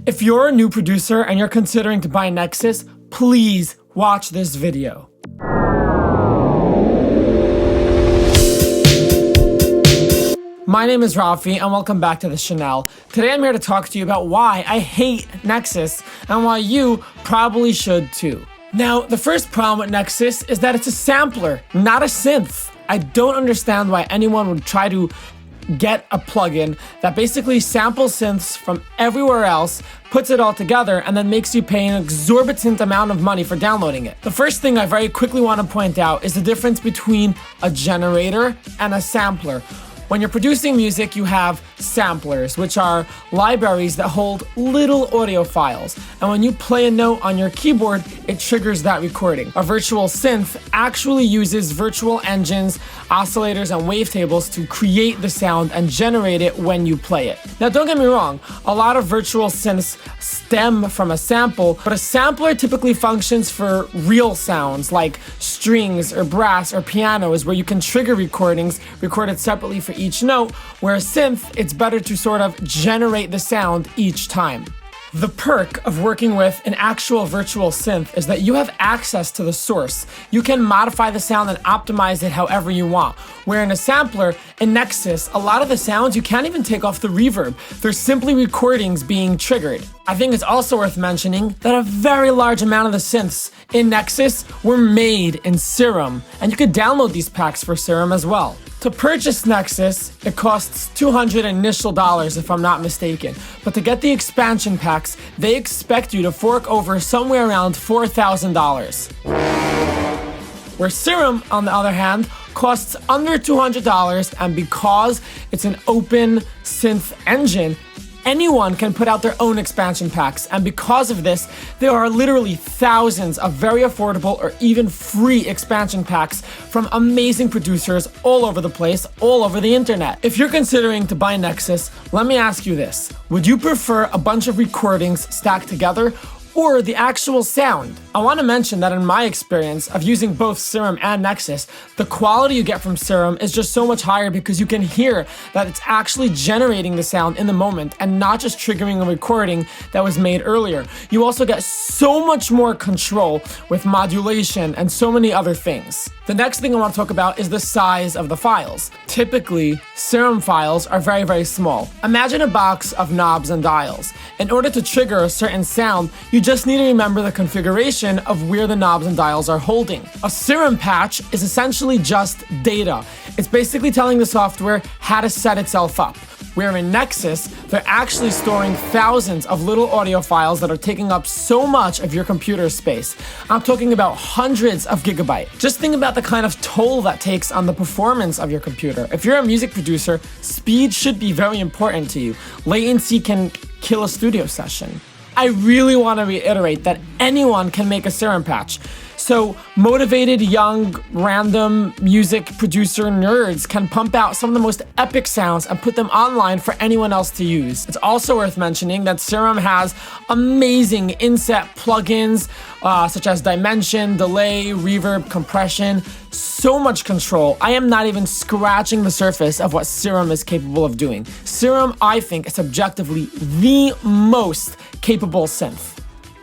If you're a new producer and you're considering to buy Nexus, please watch this video. My name is Rafi and welcome back to the Chanel. Today I'm here to talk to you about why I hate Nexus and why you probably should too. Now, the first problem with Nexus is that it's a sampler, not a synth. I don't understand why anyone would try to get a plugin that basically samples synths from everywhere else, puts it all together, and then makes you pay an exorbitant amount of money for downloading it. The first thing I very quickly want to point out is the difference between a generator and a sampler. When you're producing music, you have samplers, which are libraries that hold little audio files. And when you play a note on your keyboard, it triggers that recording. A virtual synth actually uses virtual engines, oscillators, and wavetables to create the sound and generate it when you play it. Now, don't get me wrong, a lot of virtual synths stem from a sample, but a sampler typically functions for real sounds like strings or brass or pianos, where you can trigger recordings recorded separately for each note, where a synth, it's better to sort of generate the sound each time. The perk of working with an actual virtual synth is that you have access to the source. You can modify the sound and optimize it however you want. Where in a sampler, in Nexus, a lot of the sounds you can't even take off the reverb. They're simply recordings being triggered. I think it's also worth mentioning that a very large amount of the synths in Nexus were made in Serum, and you could download these packs for Serum as well. To purchase Nexus, it costs $200 initial if I'm not mistaken, but to get the expansion packs, they expect you to fork over somewhere around $4,000. Where Serum, on the other hand, costs under $200, and because it's an open synth engine, anyone can put out their own expansion packs, and because of this, there are literally thousands of very affordable or even free expansion packs from amazing producers all over the place, all over the internet. If you're considering to buy Nexus, let me ask you this. Would you prefer a bunch of recordings stacked together or the actual sound? I want to mention that in my experience of using both Serum and Nexus, the quality you get from Serum is just so much higher because you can hear that it's actually generating the sound in the moment and not just triggering a recording that was made earlier. You also get so much more control with modulation and so many other things. The next thing I want to talk about is the size of the files. Typically, Serum files are very, very small. Imagine a box of knobs and dials. In order to trigger a certain sound, you just need to remember the configuration of where the knobs and dials are holding. A Serum patch is essentially just data. It's basically telling the software how to set itself up. Where in Nexus, they're actually storing thousands of little audio files that are taking up so much of your computer space. I'm talking about hundreds of gigabytes. Just think about the kind of toll that takes on the performance of your computer. If you're a music producer, speed should be very important to you. Latency can kill a studio session. I really want to reiterate that anyone can make a Serum patch. So motivated, young, random music producer nerds can pump out some of the most epic sounds and put them online for anyone else to use. It's also worth mentioning that Serum has amazing inset plugins such as dimension, delay, reverb, compression, so much control. I am not even scratching the surface of what Serum is capable of doing. Serum, I think, is objectively the most capable synth.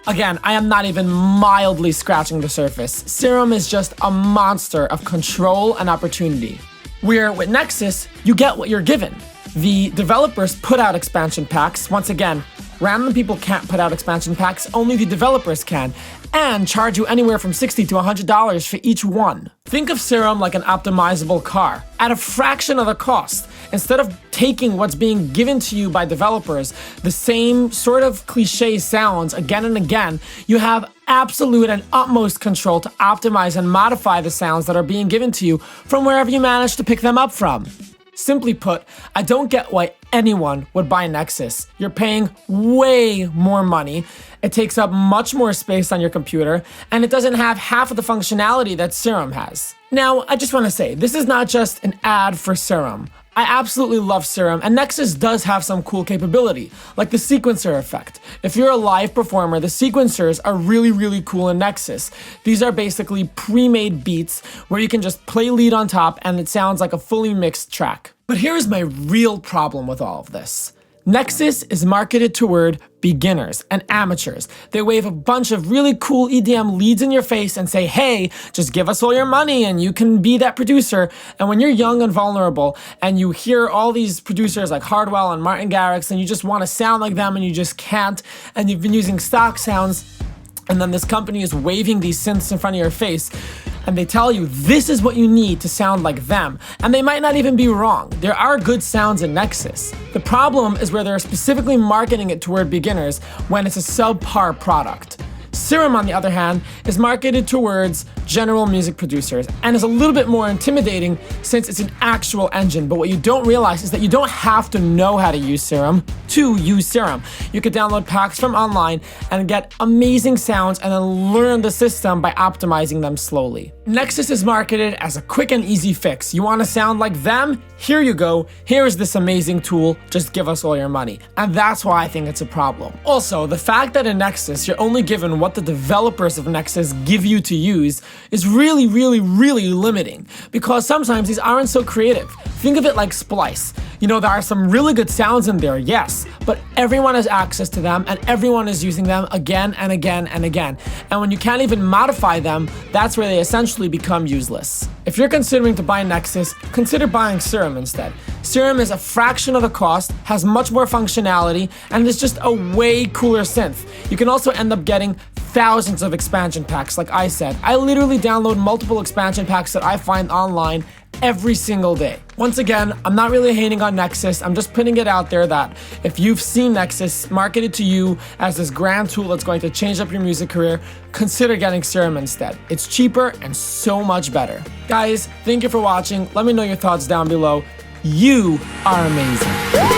Again, I am not even mildly scratching the surface. Serum is just a monster of control and opportunity. Where with Nexus, you get what you're given. The developers put out expansion packs. Once again, random people can't put out expansion packs, only the developers can, and charge you anywhere from $60 to $100 for each one. Think of Serum like an optimizable car, at a fraction of the cost. Instead of taking what's being given to you by developers, the same sort of cliche sounds again and again, you have absolute and utmost control to optimize and modify the sounds that are being given to you from wherever you manage to pick them up from. Simply put, I don't get why anyone would buy Nexus. You're paying way more money, it takes up much more space on your computer, and it doesn't have half of the functionality that Serum has. Now, I just want to say, this is not just an ad for Serum. I absolutely love Serum, and Nexus does have some cool capability, like the sequencer effect. If you're a live performer, the sequencers are really, really cool in Nexus. These are basically pre-made beats where you can just play lead on top and it sounds like a fully mixed track. But here's my real problem with all of this. Nexus is marketed toward beginners and amateurs. They wave a bunch of really cool EDM leads in your face and say, hey, just give us all your money and you can be that producer. And when you're young and vulnerable and you hear all these producers like Hardwell and Martin Garrix and you just want to sound like them and you just can't, and you've been using stock sounds, and then this company is waving these synths in front of your face, and they tell you this is what you need to sound like them. And they might not even be wrong. There are good sounds in Nexus. The problem is where they're specifically marketing it toward beginners when it's a subpar product. Serum, on the other hand, is marketed towards general music producers and is a little bit more intimidating since it's an actual engine. But what you don't realize is that you don't have to know how to use Serum to use Serum. You could download packs from online and get amazing sounds and then learn the system by optimizing them slowly. Nexus is marketed as a quick and easy fix. You want to sound like them? Here you go. Here is this amazing tool. Just give us all your money. And that's why I think it's a problem. Also, the fact that in Nexus you're only given what the developers of Nexus give you to use is really limiting, because sometimes these aren't so creative. Think of it like Splice. You know, there are some really good sounds in there, yes, but everyone has access to them and everyone is using them again and again and again. And when you can't even modify them, that's where they essentially become useless. If you're considering to buy Nexus, consider buying Serum instead. Serum is a fraction of the cost, has much more functionality, and is just a way cooler synth. You can also end up getting thousands of expansion packs, like I said. I literally download multiple expansion packs that I find online every single day. Once again, I'm not really hating on Nexus. I'm just putting it out there that if you've seen Nexus marketed to you as this grand tool that's going to change up your music career, consider getting Serum instead. It's cheaper and so much better. Guys, thank you for watching. Let me know your thoughts down below. You are amazing.